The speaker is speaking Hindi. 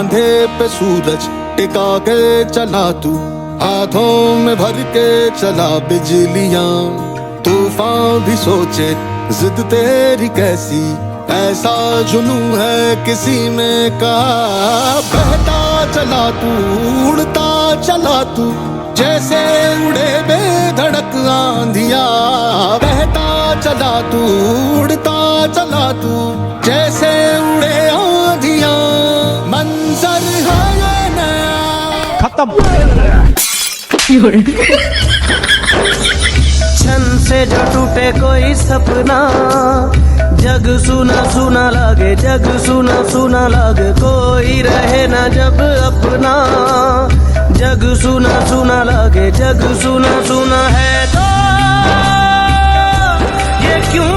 कांधे पे सूरज टिका के चला तू, हाथों में भर के चला बिजलियां। तूफान भी सोचे जिद तेरी कैसी, ऐसा जुनू है किसी में का। बहता चला तू, उड़ता चला तू, जैसे उड़े बेधड़क आंधिया। बहता चला तू, उड़ता चला तू, जैसे उड़े आंधिया। मंजर है ये नया खत्म। क्षण से जो टूटे कोई सपना, जग सुना सुना लागे, जग सुना सुना लागे। कोई रहे ना जब अपना, जग सुना सुना लागे, जग सुना सुना है तो ये क्यों